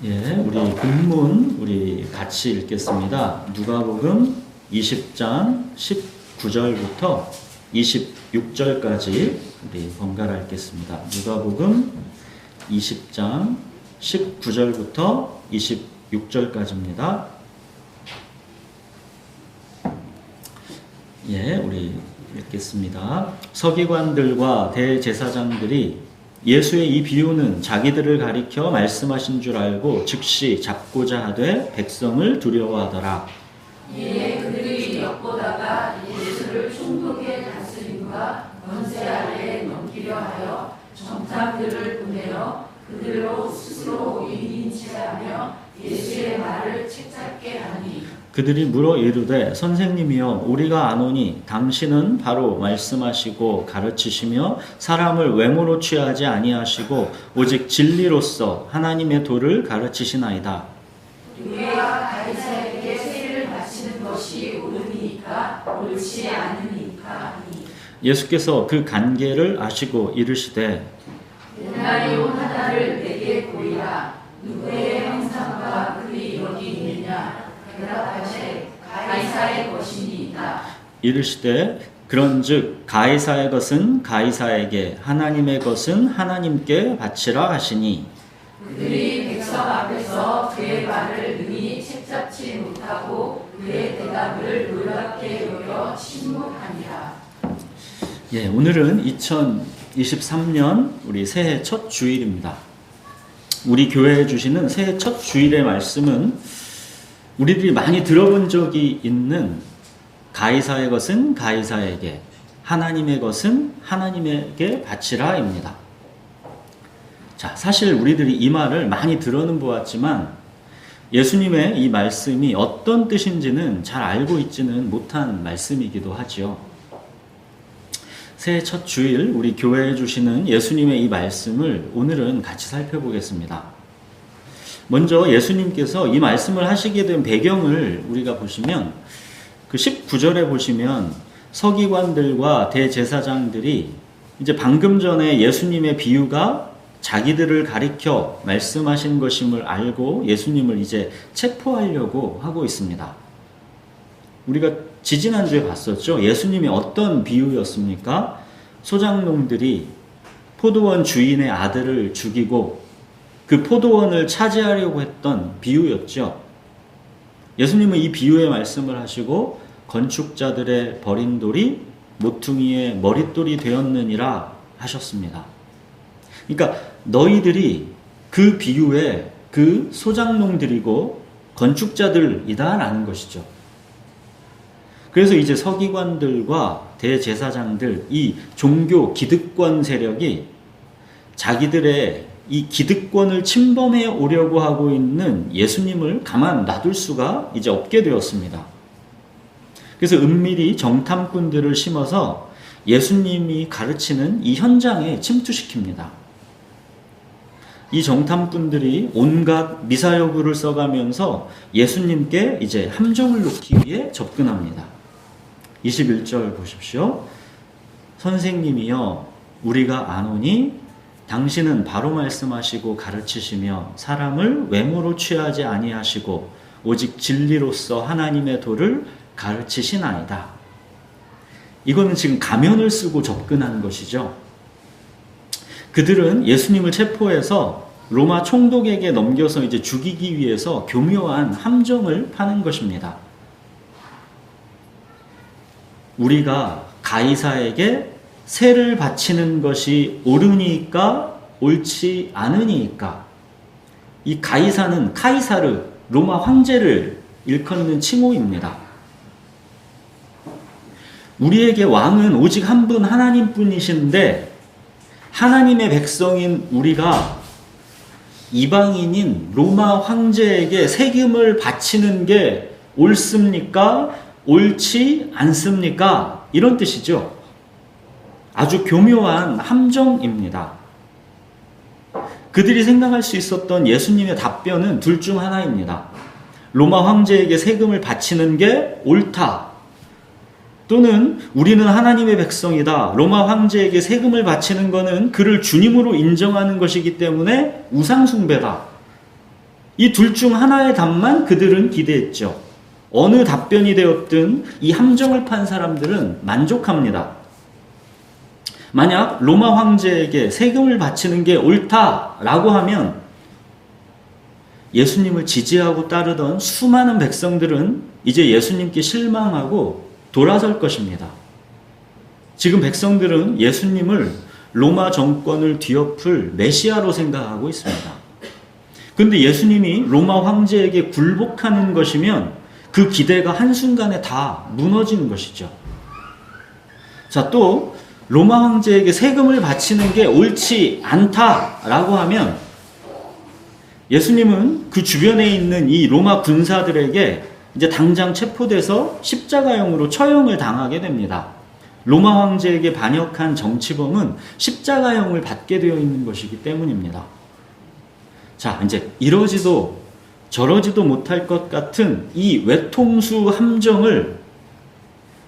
예, 우리 본문 우리 같이 읽겠습니다. 누가복음 20장 19절부터 26절까지 우리 번갈아 읽겠습니다. 누가복음 20장 19절부터 26절까지입니다. 예, 우리 읽겠습니다. 서기관들과 대제사장들이 예수의 이 비유는 자기들을 가리켜 말씀하신 줄 알고 즉시 잡고자 하되 백성을 두려워하더라. 이에 그들이 엿보다가 예수를 총독의 다스림과 권세 아래에 넘기려 하여 정탐들을 보내어 그들로 스스로 인인치하며 예수의 말을 책잡게 하니 그들이 물어 이르되 선생님이여 우리가 아노니 당신은 바로 말씀하시고 가르치시며 사람을 외모로 취하지 아니하시고 오직 진리로서 하나님의 도를 가르치시나이다. 우리가 가이사에게 세를 바치는 것이 옳으니까 옳지 않으니까 하니 예수께서 그 간계를 아시고 이르시되 옛날이 온 하나를 내게 보이라. 누구의 형상과 글이 여기 있느냐. 대답하되 가이사의 것이니이다. 이르시되 그런즉 가이사의 것은 가이사에게 하나님의 것은 하나님께 바치라 하시니 그들이 백성 앞에서 그의 말을 능히 책잡지 못하고 그의 대답을 놀랍게 여겨 침묵하니라. 예, 오늘은 2023년 우리 새해 첫 주일입니다. 우리 교회에 주시는 새해 첫 주일의 말씀은 우리들이 많이 들어본 적이 있는 가이사의 것은 가이사에게, 하나님의 것은 하나님에게 바치라입니다. 자, 사실 우리들이 이 말을 많이 들어는 보았지만 예수님의 이 말씀이 어떤 뜻인지는 잘 알고 있지는 못한 말씀이기도 하지요. 새해 첫 주일 우리 교회에 주시는 예수님의 이 말씀을 오늘은 같이 살펴보겠습니다. 먼저 예수님께서 이 말씀을 하시게 된 배경을 우리가 보시면 그 19절에 보시면 서기관들과 대제사장들이 이제 방금 전에 예수님의 비유가 자기들을 가리켜 말씀하신 것임을 알고 예수님을 이제 체포하려고 하고 있습니다. 우리가 지지난주에 봤었죠. 예수님이 어떤 비유였습니까? 소장농들이 포도원 주인의 아들을 죽이고 그 포도원을 차지하려고 했던 비유였죠. 예수님은 이 비유의 말씀을 하시고 건축자들의 버린 돌이 모퉁이의 머릿돌이 되었느니라 하셨습니다. 그러니까 너희들이 그 비유의 그 소장농들이고 건축자들이다라는 것이죠. 그래서 이제 서기관들과 대제사장들, 이 종교 기득권 세력이 자기들의 이 기득권을 침범해 오려고 하고 있는 예수님을 가만 놔둘 수가 이제 없게 되었습니다. 그래서 은밀히 정탐꾼들을 심어서 예수님이 가르치는 이 현장에 침투시킵니다. 이 정탐꾼들이 온갖 미사여구를 써가면서 예수님께 이제 함정을 놓기 위해 접근합니다. 21절 보십시오. 선생님이여 우리가 아노니 당신은 바로 말씀하시고 가르치시며 사람을 외모로 취하지 아니하시고 오직 진리로서 하나님의 도를 가르치시나이다. 이거는 지금 가면을 쓰고 접근한 것이죠. 그들은 예수님을 체포해서 로마 총독에게 넘겨서 이제 죽이기 위해서 교묘한 함정을 파는 것입니다. 우리가 가이사에게 세를 바치는 것이 옳으니까 옳지 않으니까. 이 가이사는 카이사르, 로마 황제를 일컫는 칭호입니다. 우리에게 왕은 오직 한 분 하나님뿐이신데 하나님의 백성인 우리가 이방인인 로마 황제에게 세금을 바치는 게 옳습니까? 옳지 않습니까? 이런 뜻이죠. 아주 교묘한 함정입니다. 그들이 생각할 수 있었던 예수님의 답변은 둘 중 하나입니다. 로마 황제에게 세금을 바치는 게 옳다. 또는 우리는 하나님의 백성이다. 로마 황제에게 세금을 바치는 것은 그를 주님으로 인정하는 것이기 때문에 우상숭배다. 이 둘 중 하나의 답만 그들은 기대했죠. 어느 답변이 되었든 이 함정을 판 사람들은 만족합니다. 만약 로마 황제에게 세금을 바치는 게 옳다라고 하면 예수님을 지지하고 따르던 수많은 백성들은 이제 예수님께 실망하고 돌아설 것입니다. 지금 백성들은 예수님을 로마 정권을 뒤엎을 메시아로 생각하고 있습니다. 근데 예수님이 로마 황제에게 굴복하는 것이면 그 기대가 한순간에 다 무너지는 것이죠. 자, 또 로마 황제에게 세금을 바치는 게 옳지 않다라고 하면 예수님은 그 주변에 있는 이 로마 군사들에게 이제 당장 체포돼서 십자가형으로 처형을 당하게 됩니다. 로마 황제에게 반역한 정치범은 십자가형을 받게 되어 있는 것이기 때문입니다. 자, 이제 이러지도 저러지도 못할 것 같은 이 외통수 함정을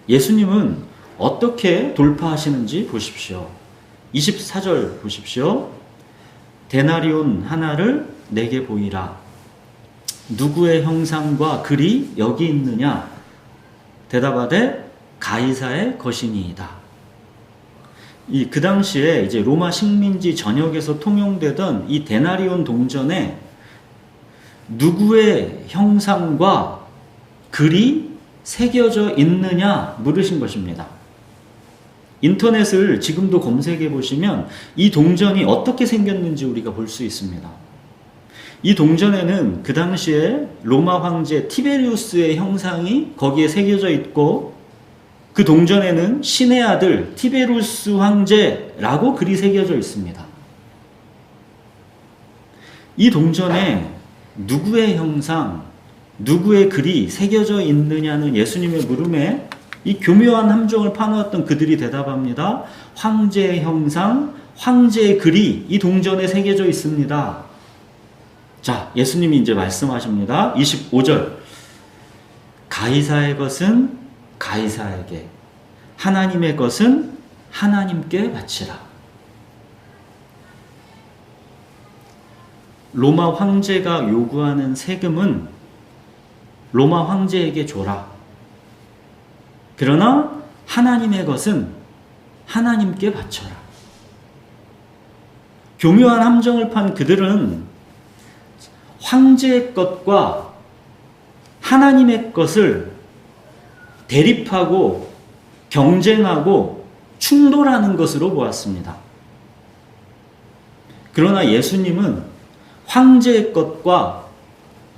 예수님은 어떻게 돌파하시는지 보십시오. 24절 보십시오. 데나리온 하나를 내게 보이라. 누구의 형상과 글이 여기 있느냐? 대답하되 가이사의 것이니이다. 그 당시에 이제 로마 식민지 전역에서 통용되던 이 데나리온 동전에 누구의 형상과 글이 새겨져 있느냐 물으신 것입니다. 인터넷을 지금도 검색해 보시면 이 동전이 어떻게 생겼는지 우리가 볼 수 있습니다. 이 동전에는 그 당시에 로마 황제 티베리우스의 형상이 거기에 새겨져 있고 그 동전에는 신의 아들 티베리우스 황제라고 글이 새겨져 있습니다. 이 동전에 누구의 형상, 누구의 글이 새겨져 있느냐는 예수님의 물음에 이 교묘한 함정을 파놓았던 그들이 대답합니다. 황제의 형상, 황제의 글이 이 동전에 새겨져 있습니다. 자, 예수님이 이제 말씀하십니다. 25절. 가이사의 것은 가이사에게, 하나님의 것은 하나님께 바치라. 로마 황제가 요구하는 세금은 로마 황제에게 줘라. 그러나 하나님의 것은 하나님께 바쳐라. 교묘한 함정을 판 그들은 황제의 것과 하나님의 것을 대립하고 경쟁하고 충돌하는 것으로 보았습니다. 그러나 예수님은 황제의 것과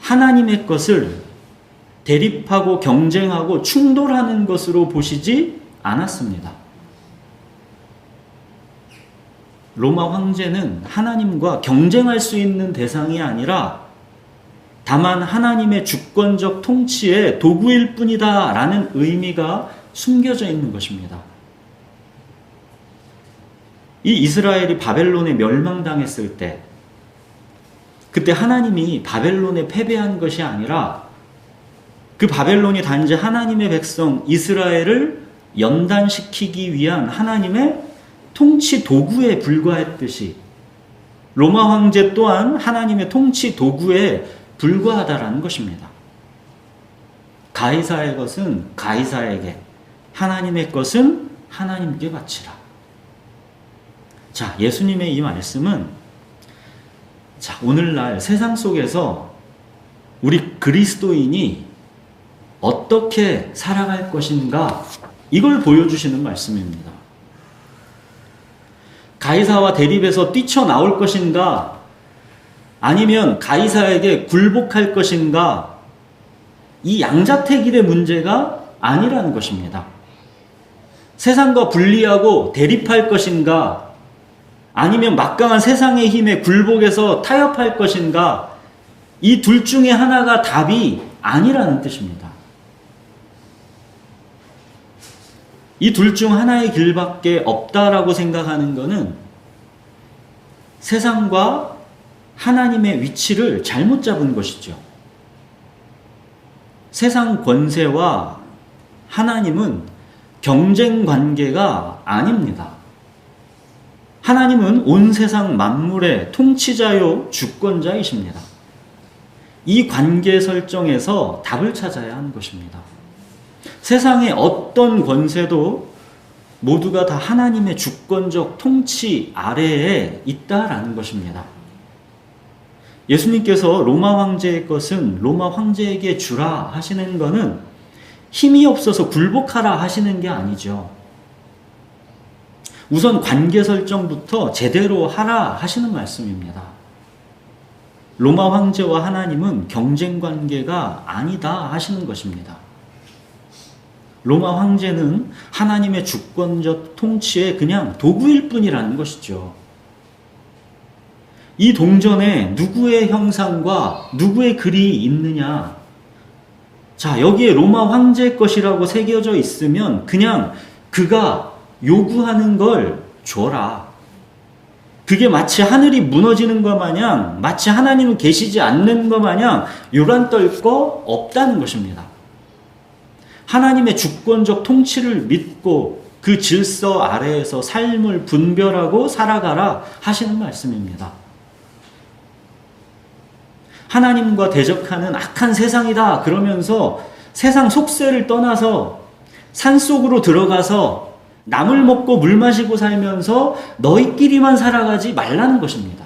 하나님의 것을 대립하고 경쟁하고 충돌하는 것으로 보시지 않았습니다. 로마 황제는 하나님과 경쟁할 수 있는 대상이 아니라 다만 하나님의 주권적 통치의 도구일 뿐이다 라는 의미가 숨겨져 있는 것입니다. 이 이스라엘이 바벨론에 멸망당했을 때 그때 하나님이 바벨론에 패배한 것이 아니라 그 바벨론이 단지 하나님의 백성 이스라엘을 연단시키기 위한 하나님의 통치 도구에 불과했듯이 로마 황제 또한 하나님의 통치 도구에 불과하다라는 것입니다. 가이사의 것은 가이사에게, 하나님의 것은 하나님께 바치라. 자, 예수님의 이 말씀은 오늘날 세상 속에서 우리 그리스도인이 어떻게 살아갈 것인가 이걸 보여주시는 말씀입니다. 가이사와 대립해서 뛰쳐나올 것인가 아니면 가이사에게 굴복할 것인가 이 양자택일의 문제가 아니라는 것입니다. 세상과 분리하고 대립할 것인가 아니면 막강한 세상의 힘에 굴복해서 타협할 것인가 이 둘 중에 하나가 답이 아니라는 뜻입니다. 이 둘 중 하나의 길밖에 없다라고 생각하는 것은 세상과 하나님의 위치를 잘못 잡은 것이죠. 세상 권세와 하나님은 경쟁 관계가 아닙니다. 하나님은 온 세상 만물의 통치자요 주권자이십니다. 이 관계 설정에서 답을 찾아야 하는 것입니다. 세상의 어떤 권세도 모두가 다 하나님의 주권적 통치 아래에 있다라는 것입니다. 예수님께서 로마 황제의 것은 로마 황제에게 주라 하시는 것은 힘이 없어서 굴복하라 하시는 게 아니죠. 우선 관계 설정부터 제대로 하라 하시는 말씀입니다. 로마 황제와 하나님은 경쟁 관계가 아니다 하시는 것입니다. 로마 황제는 하나님의 주권적 통치의 그냥 도구일 뿐이라는 것이죠. 이 동전에 누구의 형상과 누구의 글이 있느냐? 자, 여기에 로마 황제 것이라고 새겨져 있으면 그냥 그가 요구하는 걸 줘라. 그게 마치 하늘이 무너지는 것 마냥, 마치 하나님은 계시지 않는 것 마냥 요란 떨 거 없다는 것입니다. 하나님의 주권적 통치를 믿고 그 질서 아래에서 삶을 분별하고 살아가라 하시는 말씀입니다. 하나님과 대적하는 악한 세상이다 그러면서 세상 속세를 떠나서 산속으로 들어가서 남을 먹고 물 마시고 살면서 너희끼리만 살아가지 말라는 것입니다.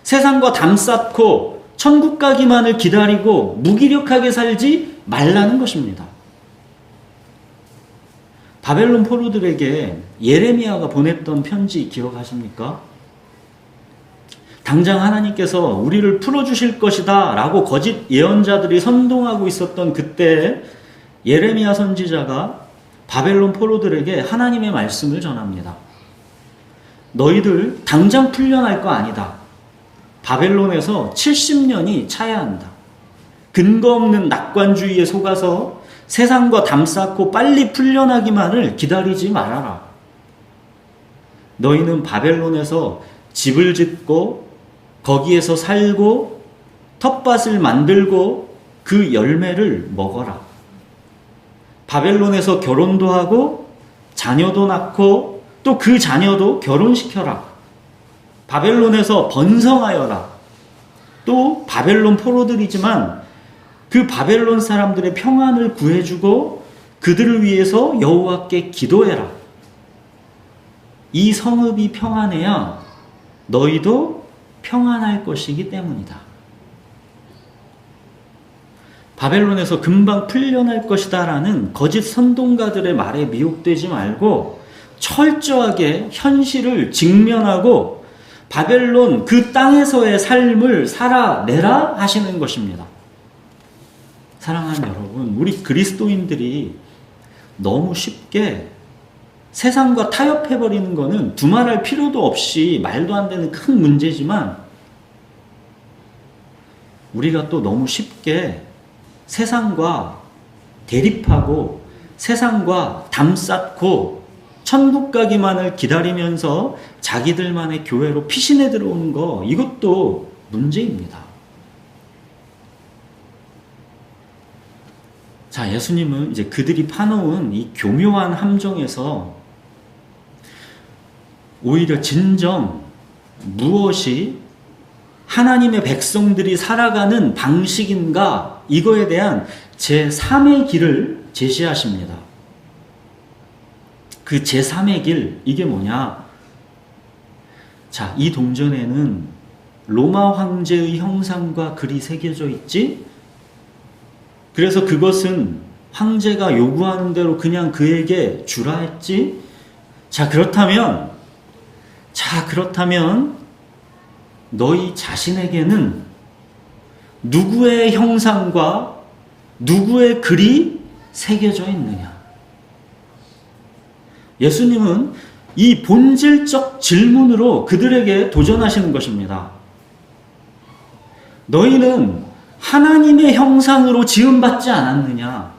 세상과 담 쌓고 천국 가기만을 기다리고 무기력하게 살지 말라는 것입니다. 바벨론 포로들에게 예레미야가 보냈던 편지 기억하십니까? 당장 하나님께서 우리를 풀어주실 것이다 라고 거짓 예언자들이 선동하고 있었던 그때 예레미야 선지자가 바벨론 포로들에게 하나님의 말씀을 전합니다. 너희들 당장 풀려날 거 아니다. 바벨론에서 70년이 차야 한다. 근거 없는 낙관주의에 속아서 세상과 담 쌓고 빨리 풀려나기만을 기다리지 말아라. 너희는 바벨론에서 집을 짓고 거기에서 살고 텃밭을 만들고 그 열매를 먹어라. 바벨론에서 결혼도 하고 자녀도 낳고 또 그 자녀도 결혼시켜라. 바벨론에서 번성하여라. 또 바벨론 포로들이지만 그 바벨론 사람들의 평안을 구해주고 그들을 위해서 여호와께 기도해라. 이 성읍이 평안해야 너희도 평안할 것이기 때문이다. 바벨론에서 금방 풀려날 것이다 라는 거짓 선동가들의 말에 미혹되지 말고 철저하게 현실을 직면하고 바벨론 그 땅에서의 삶을 살아내라 하시는 것입니다. 사랑하는 여러분, 우리 그리스도인들이 너무 쉽게 세상과 타협해버리는 것은 두말할 필요도 없이 말도 안 되는 큰 문제지만 우리가 또 너무 쉽게 세상과 대립하고 세상과 담 쌓고 천국 가기만을 기다리면서 자기들만의 교회로 피신해 들어오는 거 이것도 문제입니다. 자, 예수님은 이제 그들이 파놓은 이 교묘한 함정에서 오히려 진정 무엇이 하나님의 백성들이 살아가는 방식인가 이거에 대한 제3의 길을 제시하십니다. 그 제3의 길 이게 뭐냐? 자, 이 동전에는 로마 황제의 형상과 글이 새겨져 있지? 그래서 그것은 황제가 요구하는 대로 그냥 그에게 주라 했지? 자, 그렇다면 너희 자신에게는 누구의 형상과 누구의 글이 새겨져 있느냐? 예수님은 이 본질적 질문으로 그들에게 도전하시는 것입니다. 너희는 하나님의 형상으로 지음받지 않았느냐?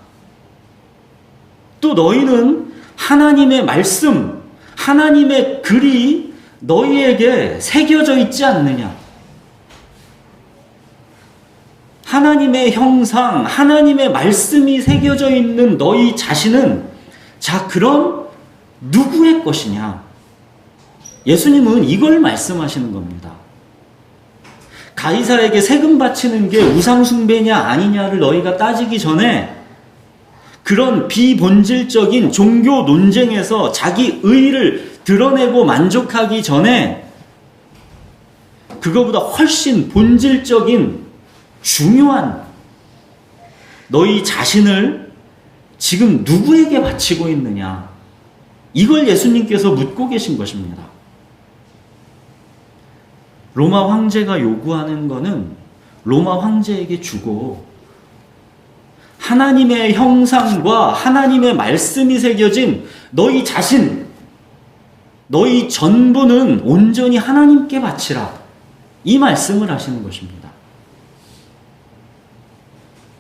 또 너희는 하나님의 말씀, 하나님의 글이 너희에게 새겨져 있지 않느냐? 하나님의 형상, 하나님의 말씀이 새겨져 있는 너희 자신은 자, 그럼 누구의 것이냐? 예수님은 이걸 말씀하시는 겁니다. 가이사에게 세금 바치는 게 우상숭배냐 아니냐를 너희가 따지기 전에 그런 비본질적인 종교 논쟁에서 자기 의의를 드러내고 만족하기 전에 그거보다 훨씬 본질적인 중요한 너희 자신을 지금 누구에게 바치고 있느냐, 이걸 예수님께서 묻고 계신 것입니다. 로마 황제가 요구하는 거는 로마 황제에게 주고 하나님의 형상과 하나님의 말씀이 새겨진 너희 자신, 너희 전부는 온전히 하나님께 바치라, 이 말씀을 하시는 것입니다.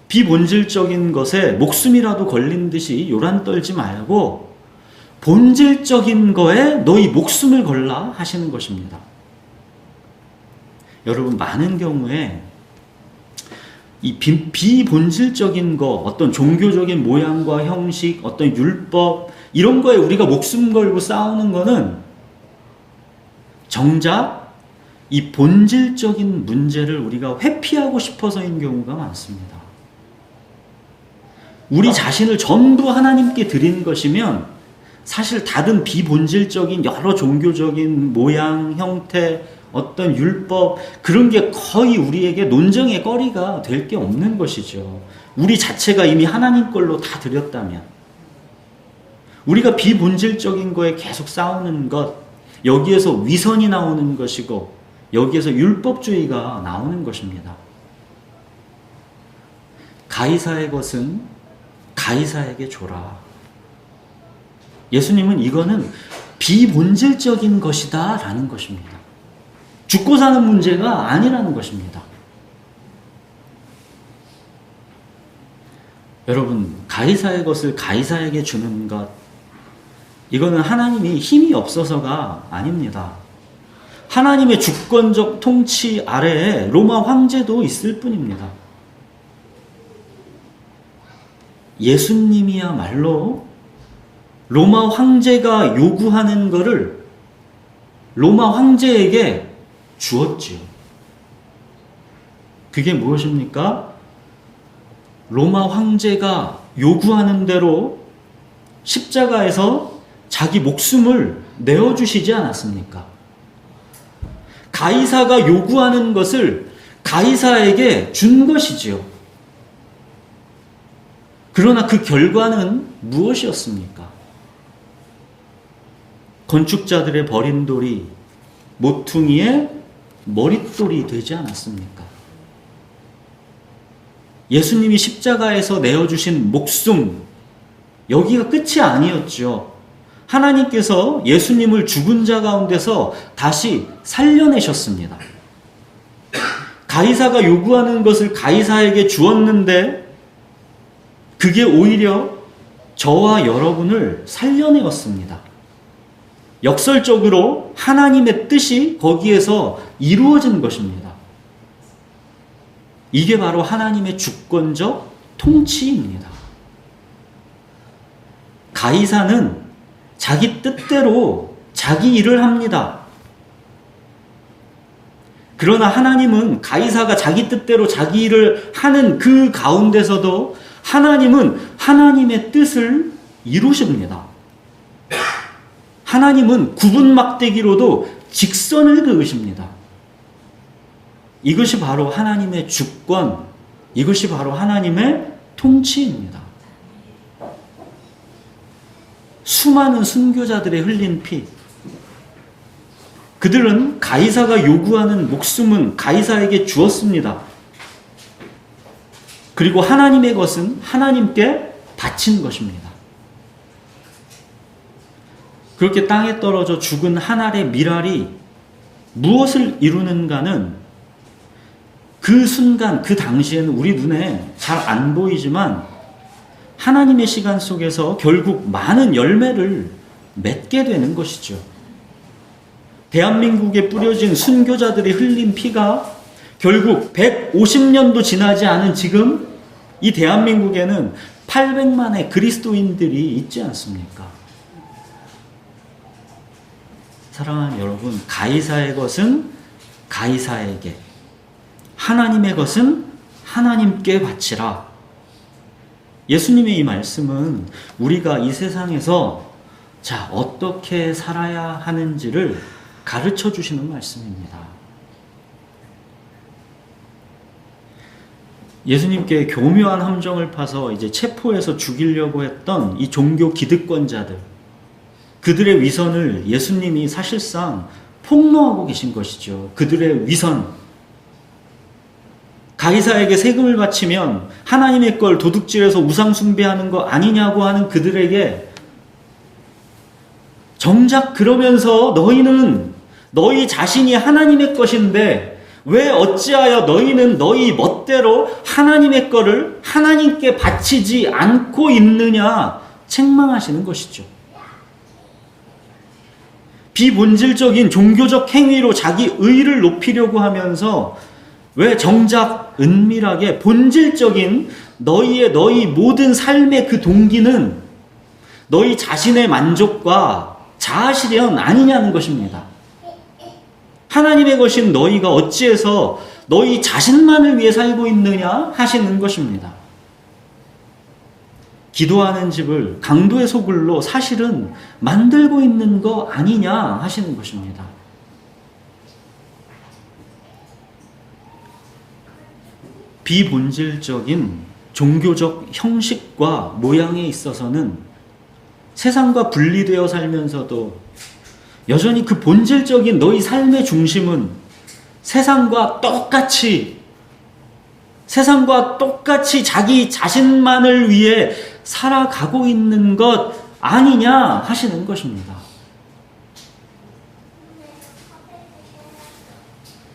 비본질적인 것에 목숨이라도 걸린 듯이 요란 떨지 말고 본질적인 거에 너희 목숨을 걸라 하시는 것입니다. 여러분, 많은 경우에 이 비본질적인 거, 어떤 종교적인 모양과 형식, 어떤 율법, 이런 거에 우리가 목숨 걸고 싸우는 거는 정작 이 본질적인 문제를 우리가 회피하고 싶어서인 경우가 많습니다. 우리 자신을 전부 하나님께 드린 것이면 사실 다른 비본질적인 여러 종교적인 모양, 형태, 어떤 율법, 그런 게 거의 우리에게 논쟁의 거리가 될 게 없는 것이죠. 우리 자체가 이미 하나님 걸로 다 드렸다면. 우리가 비본질적인 거에 계속 싸우는 것, 여기에서 위선이 나오는 것이고 여기에서 율법주의가 나오는 것입니다. 가이사의 것은 가이사에게 줘라. 예수님은 이거는 비본질적인 것이다 라는 것입니다. 죽고 사는 문제가 아니라는 것입니다. 여러분, 가이사의 것을 가이사에게 주는 것, 이거는 하나님이 힘이 없어서가 아닙니다. 하나님의 주권적 통치 아래에 로마 황제도 있을 뿐입니다. 예수님이야말로 로마 황제가 요구하는 것을 로마 황제에게 주었지요. 그게 무엇입니까? 로마 황제가 요구하는 대로 십자가에서 자기 목숨을 내어주시지 않았습니까? 가이사가 요구하는 것을 가이사에게 준 것이지요. 그러나 그 결과는 무엇이었습니까? 건축자들의 버린 돌이 모퉁이의 머릿돌이 되지 않았습니까? 예수님이 십자가에서 내어주신 목숨, 여기가 끝이 아니었죠. 하나님께서 예수님을 죽은 자 가운데서 다시 살려내셨습니다. 가이사가 요구하는 것을 가이사에게 주었는데 그게 오히려 저와 여러분을 살려내었습니다. 역설적으로 하나님의 뜻이 거기에서 이루어진 것입니다. 이게 바로 하나님의 주권적 통치입니다. 가이사는 자기 뜻대로 자기 일을 합니다. 그러나 하나님은 가이사가 자기 뜻대로 자기 일을 하는 그 가운데서도 하나님은 하나님의 뜻을 이루십니다. 하나님은 구분 막대기로도 직선을 그으십니다. 이것이 바로 하나님의 주권, 이것이 바로 하나님의 통치입니다. 수많은 순교자들의 흘린 피, 그들은 가이사가 요구하는 목숨은 가이사에게 주었습니다. 그리고 하나님의 것은 하나님께 바친 것입니다. 그렇게 땅에 떨어져 죽은 한 알의 밀알이 무엇을 이루는가는 그 순간, 그 당시에는 우리 눈에 잘 안 보이지만 하나님의 시간 속에서 결국 많은 열매를 맺게 되는 것이죠. 대한민국에 뿌려진 순교자들의 흘린 피가 결국 150년도 지나지 않은 지금 이 대한민국에는 800만의 그리스도인들이 있지 않습니까? 사랑하는 여러분, 가이사의 것은 가이사에게, 하나님의 것은 하나님께 바치라. 예수님의 이 말씀은 우리가 이 세상에서 어떻게 살아야 하는지를 가르쳐 주시는 말씀입니다. 예수님께 교묘한 함정을 파서 이제 체포해서 죽이려고 했던 이 종교 기득권자들, 그들의 위선을 예수님이 사실상 폭로하고 계신 것이죠. 그들의 위선. 가이사에게 세금을 바치면 하나님의 걸 도둑질해서 우상 숭배하는 거 아니냐고 하는 그들에게 정작 그러면서 너희는 너희 자신이 하나님의 것인데 왜 어찌하여 너희는 너희 멋대로 하나님의 거를 하나님께 바치지 않고 있느냐 책망하시는 것이죠. 비본질적인 종교적 행위로 자기 의를 높이려고 하면서 왜 정작 은밀하게 본질적인 너희 모든 삶의 그 동기는 너희 자신의 만족과 자아실현 아니냐는 것입니다. 하나님의 것인 너희가 어찌해서 너희 자신만을 위해 살고 있느냐 하시는 것입니다. 기도하는 집을 강도의 소굴로 사실은 만들고 있는 거 아니냐 하시는 것입니다. 비본질적인 종교적 형식과 모양에 있어서는 세상과 분리되어 살면서도 여전히 그 본질적인 너희 삶의 중심은 세상과 똑같이 자기 자신만을 위해 살아가고 있는 것 아니냐 하시는 것입니다.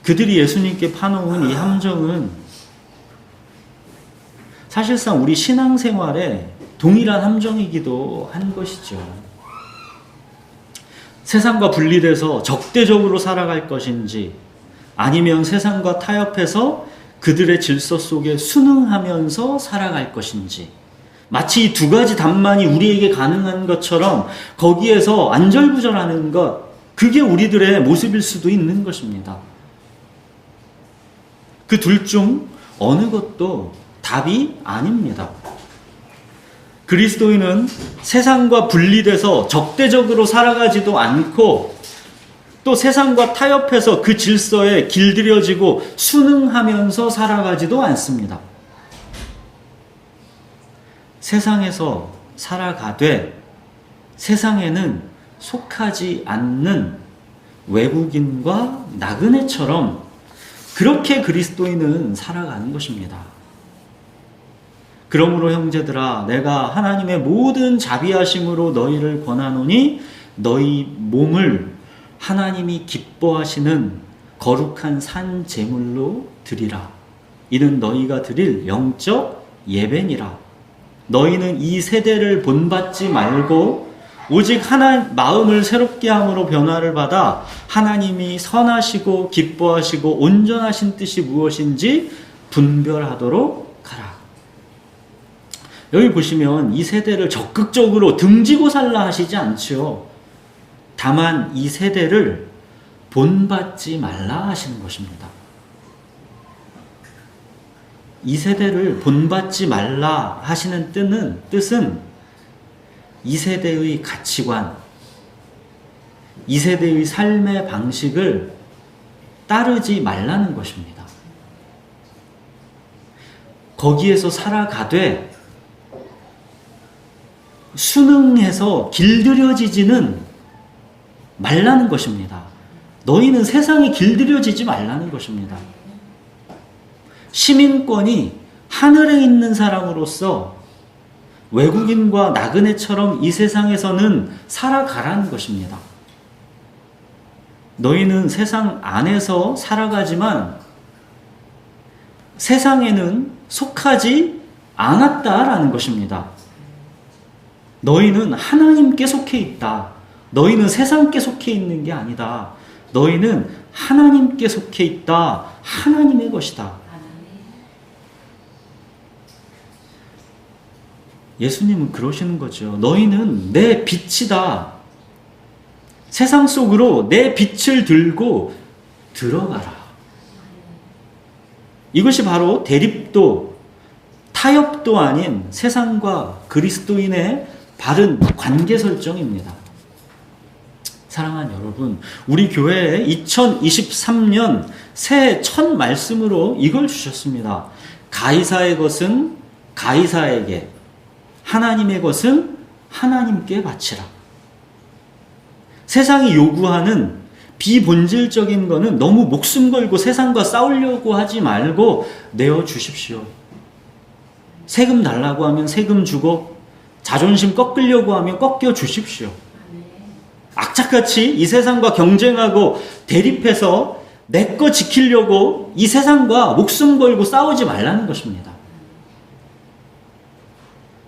그들이 예수님께 파놓은 이 함정은 사실상 우리 신앙생활에 동일한 함정이기도 한 것이죠. 세상과 분리돼서 적대적으로 살아갈 것인지 아니면 세상과 타협해서 그들의 질서 속에 순응하면서 살아갈 것인지 마치 이 두 가지 답만이 우리에게 가능한 것처럼 거기에서 안절부절하는 것, 그게 우리들의 모습일 수도 있는 것입니다. 그 둘 중 어느 것도 답이 아닙니다. 그리스도인은 세상과 분리돼서 적대적으로 살아가지도 않고 또 세상과 타협해서 그 질서에 길들여지고 순응하면서 살아가지도 않습니다. 세상에서 살아가되 세상에는 속하지 않는 외국인과 나그네처럼 그렇게 그리스도인은 살아가는 것입니다. 그러므로 형제들아, 내가 하나님의 모든 자비하심으로 너희를 권하노니 너희 몸을 하나님이 기뻐하시는 거룩한 산 제물로 드리라. 이는 너희가 드릴 영적 예배니라. 너희는 이 세대를 본받지 말고 오직 마음을 새롭게 함으로 변화를 받아 하나님이 선하시고 기뻐하시고 온전하신 뜻이 무엇인지 분별하도록 하라. 여기 보시면 이 세대를 적극적으로 등지고 살라 하시지 않지요. 다만 이 세대를 본받지 말라 하시는 것입니다. 이 세대를 본받지 말라 하시는 뜻은 이 세대의 가치관, 이 세대의 삶의 방식을 따르지 말라는 것입니다. 거기에서 살아가되 순응해서 길들여지지는 말라는 것입니다. 너희는 세상에 길들여지지 말라는 것입니다. 시민권이 하늘에 있는 사람으로서 외국인과 나그네처럼 이 세상에서는 살아가라는 것입니다. 너희는 세상 안에서 살아가지만 세상에는 속하지 않았다라는 것입니다. 너희는 하나님께 속해 있다. 너희는 세상께 속해 있는 게 아니다. 너희는 하나님께 속해 있다. 하나님의 것이다. 예수님은 그러시는 거죠. 너희는 내 빛이다. 세상 속으로 내 빛을 들고 들어가라. 이것이 바로 대립도 타협도 아닌 세상과 그리스도인의 바른 관계 설정입니다. 사랑하는 여러분, 우리 교회에 2023년 새해 첫 말씀으로 이걸 주셨습니다. 가이사의 것은 가이사에게, 하나님의 것은 하나님께 바치라. 세상이 요구하는 비본질적인 거는 너무 목숨 걸고 세상과 싸우려고 하지 말고 내어주십시오. 세금 달라고 하면 세금 주고, 자존심 꺾으려고 하면 꺾여주십시오. 악착같이 이 세상과 경쟁하고 대립해서 내 거 지키려고 이 세상과 목숨 걸고 싸우지 말라는 것입니다.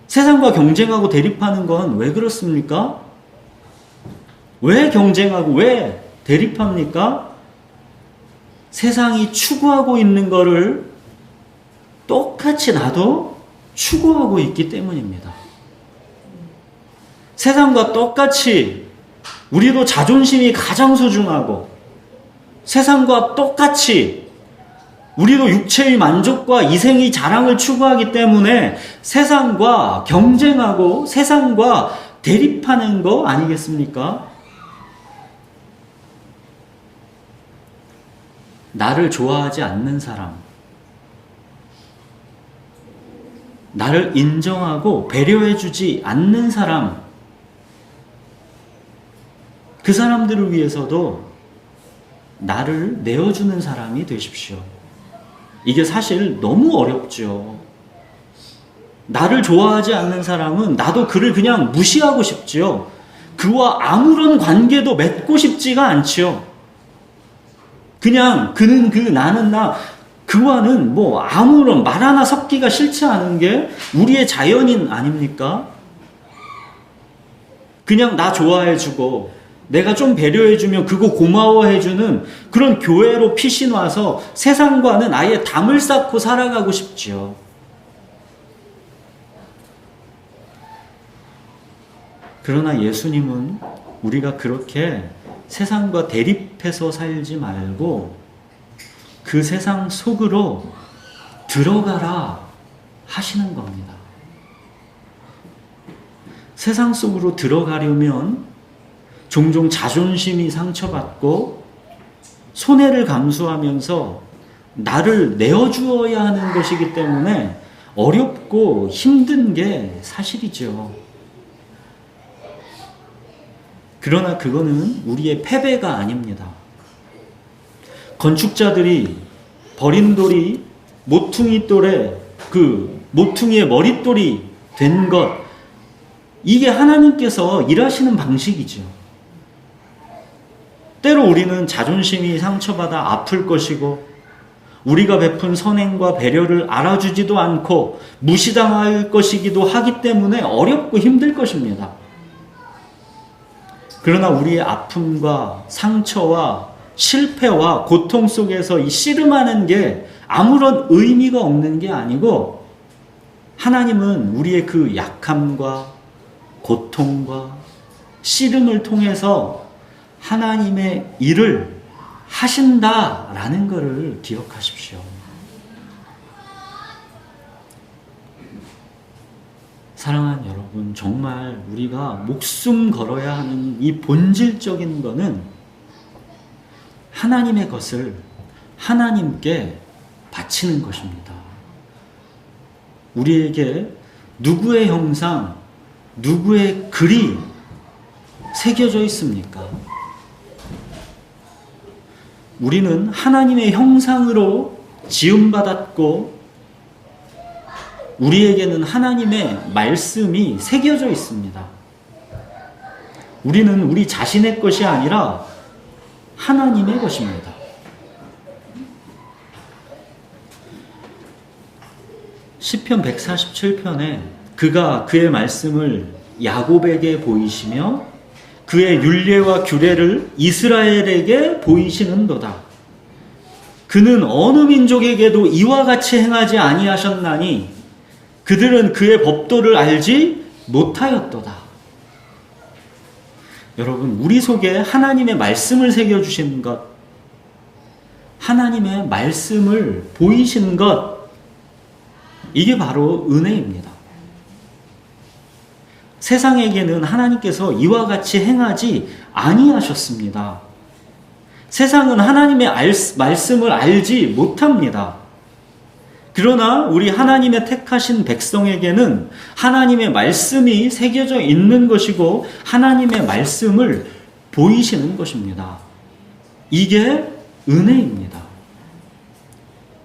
세상과 경쟁하고 대립하는 건 왜 그렇습니까? 왜 경쟁하고 왜 대립합니까? 세상이 추구하고 있는 거를 똑같이 나도 추구하고 있기 때문입니다. 세상과 똑같이 우리도 자존심이 가장 소중하고, 세상과 똑같이 우리도 육체의 만족과 이생의 자랑을 추구하기 때문에 세상과 경쟁하고 세상과 대립하는 거 아니겠습니까? 나를 좋아하지 않는 사람, 나를 인정하고 배려해주지 않는 사람, 그 사람들을 위해서도 나를 내어주는 사람이 되십시오. 이게 사실 너무 어렵죠. 나를 좋아하지 않는 사람은 나도 그를 그냥 무시하고 싶지요. 그와 아무런 관계도 맺고 싶지가 않지요. 그냥 그는 그, 나는 나, 그와는 뭐 아무런 말 하나 섞기가 싫지 않은 게 우리의 자연인 아닙니까? 그냥 나 좋아해주고 내가 좀 배려해주면 그거 고마워해주는 그런 교회로 피신 와서 세상과는 아예 담을 쌓고 살아가고 싶지요. 그러나 예수님은 우리가 그렇게 세상과 대립해서 살지 말고 그 세상 속으로 들어가라 하시는 겁니다. 세상 속으로 들어가려면 종종 자존심이 상처받고 손해를 감수하면서 나를 내어주어야 하는 것이기 때문에 어렵고 힘든 게 사실이죠. 그러나 그거는 우리의 패배가 아닙니다. 건축자들이 버린 돌이 모퉁이 돌에 그 모퉁이의 머릿돌이 된 것, 이게 하나님께서 일하시는 방식이죠. 때로 우리는 자존심이 상처받아 아플 것이고 우리가 베푼 선행과 배려를 알아주지도 않고 무시당할 것이기도 하기 때문에 어렵고 힘들 것입니다. 그러나 우리의 아픔과 상처와 실패와 고통 속에서 이 씨름하는 게 아무런 의미가 없는 게 아니고, 하나님은 우리의 그 약함과 고통과 씨름을 통해서 하나님의 일을 하신다라는 것을 기억하십시오. 사랑하는 여러분, 정말 우리가 목숨 걸어야 하는 이 본질적인 거는 하나님의 것을 하나님께 바치는 것입니다. 우리에게 누구의 형상, 누구의 글이 새겨져 있습니까? 우리는 하나님의 형상으로 지음받았고 우리에게는 하나님의 말씀이 새겨져 있습니다. 우리는 우리 자신의 것이 아니라 하나님의 것입니다. 시편 147편에 그가 그의 말씀을 야곱에게 보이시며 그의 율례와 규례를 이스라엘에게 보이시는도다. 그는 어느 민족에게도 이와 같이 행하지 아니하셨나니 그들은 그의 법도를 알지 못하였도다. 여러분, 우리 속에 하나님의 말씀을 새겨주신 것, 하나님의 말씀을 보이신 것, 이게 바로 은혜입니다. 세상에게는 하나님께서 이와 같이 행하지 아니하셨습니다. 세상은 하나님의 말씀을 알지 못합니다. 그러나 우리 하나님의 택하신 백성에게는 하나님의 말씀이 새겨져 있는 것이고 하나님의 말씀을 보이시는 것입니다. 이게 은혜입니다.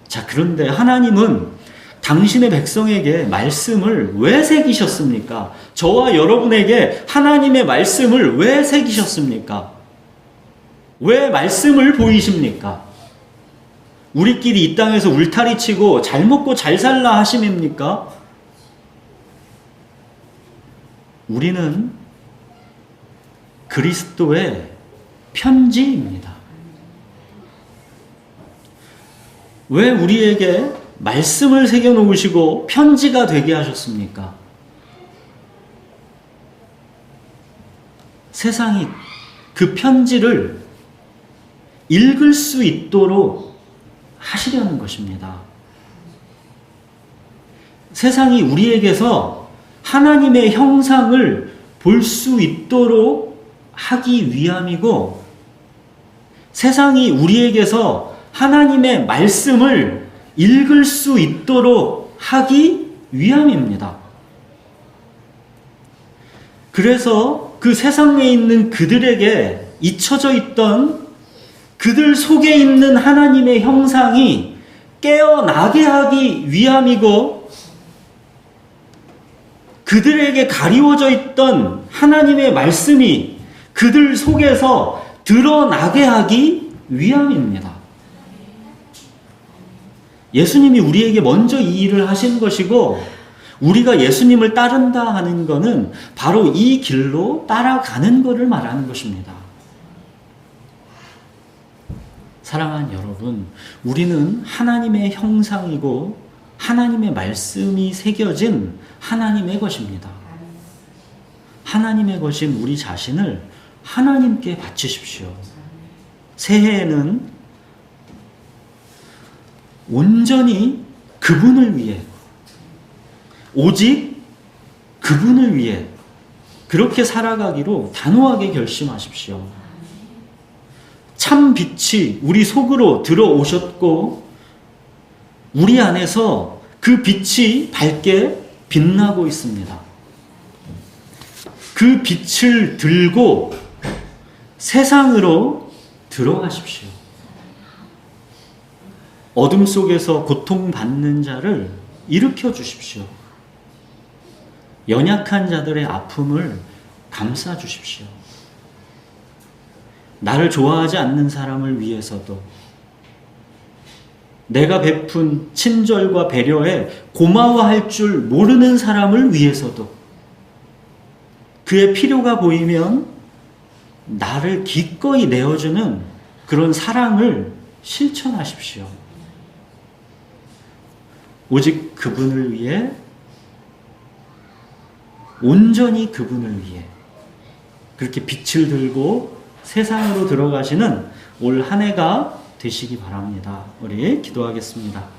자, 그런데 하나님은 당신의 백성에게 말씀을 왜 새기셨습니까? 저와 여러분에게 하나님의 말씀을 왜 새기셨습니까? 왜 말씀을 보이십니까? 우리끼리 이 땅에서 울타리 치고 잘 먹고 잘 살라 하심입니까? 우리는 그리스도의 편지입니다. 왜 우리에게 말씀을 새겨놓으시고 편지가 되게 하셨습니까? 세상이 그 편지를 읽을 수 있도록 하시려는 것입니다. 세상이 우리에게서 하나님의 형상을 볼 수 있도록 하기 위함이고, 세상이 우리에게서 하나님의 말씀을 읽을 수 있도록 하기 위함입니다. 그래서 그 세상에 있는 그들에게 잊혀져 있던 그들 속에 있는 하나님의 형상이 깨어나게 하기 위함이고, 그들에게 가리워져 있던 하나님의 말씀이 그들 속에서 드러나게 하기 위함입니다. 예수님이 우리에게 먼저 이 일을 하신 것이고, 우리가 예수님을 따른다 하는 것은 바로 이 길로 따라가는 것을 말하는 것입니다. 사랑하는 여러분, 우리는 하나님의 형상이고 하나님의 말씀이 새겨진 하나님의 것입니다. 하나님의 것인 우리 자신을 하나님께 바치십시오. 새해에는 온전히 그분을 위해, 오직 그분을 위해 그렇게 살아가기로 단호하게 결심하십시오. 참 빛이 우리 속으로 들어오셨고, 우리 안에서 그 빛이 밝게 빛나고 있습니다. 그 빛을 들고 세상으로 들어가십시오. 어둠 속에서 고통받는 자를 일으켜 주십시오. 연약한 자들의 아픔을 감싸 주십시오. 나를 좋아하지 않는 사람을 위해서도, 내가 베푼 친절과 배려에 고마워할 줄 모르는 사람을 위해서도, 그의 필요가 보이면 나를 기꺼이 내어주는 그런 사랑을 실천하십시오. 오직 그분을 위해, 온전히 그분을 위해 그렇게 빛을 들고 세상으로 들어가시는 올 한 해가 되시기 바랍니다. 우리 기도하겠습니다.